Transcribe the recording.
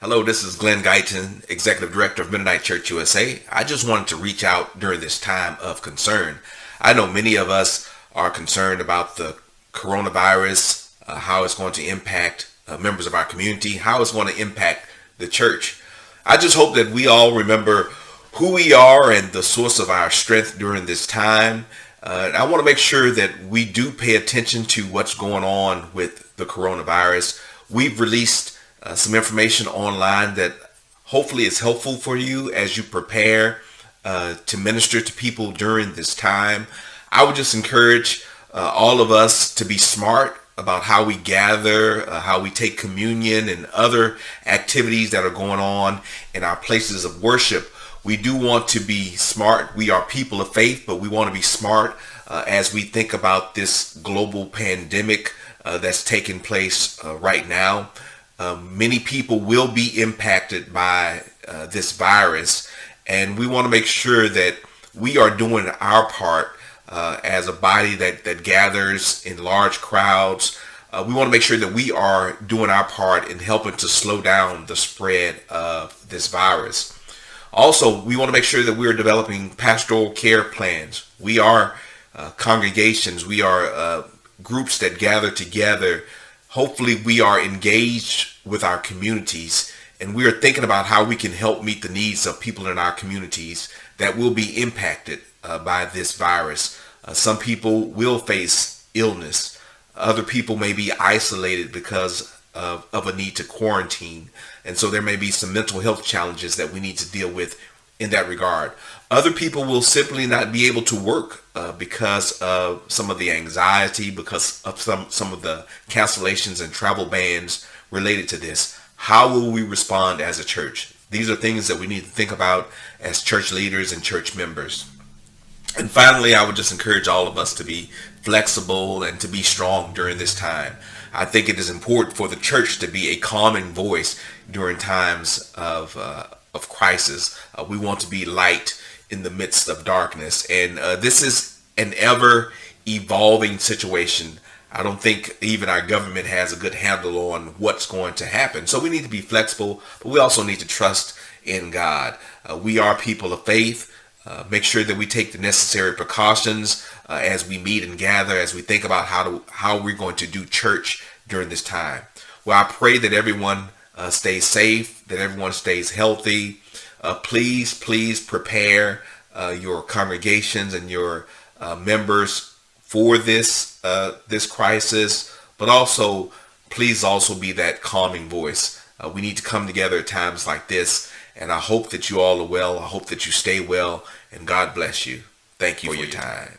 Hello, this is Glen, Guyton, Executive Director of Mennonite Church USA. I just wanted to reach out during this time of concern. I know many of us are concerned about the coronavirus, how it's going to impact members of our community, how it's going to impact the church. I just hope that we all remember who we are and the source of our strength during this time. I want to make sure that we do pay attention to what's going on with the coronavirus. We've released some information online that hopefully is helpful for you as you prepare to minister to people during this time. I would just encourage all of us to be smart about how we gather, how we take communion and other activities that are going on in our places of worship. We do want to be smart. We are people of faith, but we want to be smart as we think about this global pandemic that's taking place right now. Many people will be impacted by this virus, and we want to make sure that we are doing our part as a body that gathers in large crowds. We want to make sure that we are doing our part in helping to slow down the spread of this virus. Also, we want to make sure that we're developing pastoral care plans. We are congregations. We are groups that gather together. Hopefully we are engaged with our communities, and we are thinking about how we can help meet the needs of people in our communities that will be impacted by this virus. Some people will face illness. Other people may be isolated because of a need to quarantine. And so there may be some mental health challenges that we need to deal with in that regard. Other people will simply not be able to work because of some of the anxiety, because of some of the cancellations and travel bans related to this. How will we respond as a church? These are things that we need to think about as church leaders and church members. And finally, I would just encourage all of us to be flexible and to be strong during this time. I think it is important for the church to be a calming voice during times of crisis. We want to be light in the midst of darkness. And this is an ever evolving situation. I don't think even our government has a good handle on what's going to happen. So we need to be flexible, but we also need to trust in God. We are people of faith. Make sure that we take the necessary precautions as we meet and gather, as we think about how we're going to do church during this time. Well, I pray that everyone stays safe, that everyone stays healthy. Please prepare your congregations and your members for this crisis, but also please also be that calming voice. We need to come together at times like this, and I hope that you all are well. I hope that you stay well, and God bless you. Thank you for your time.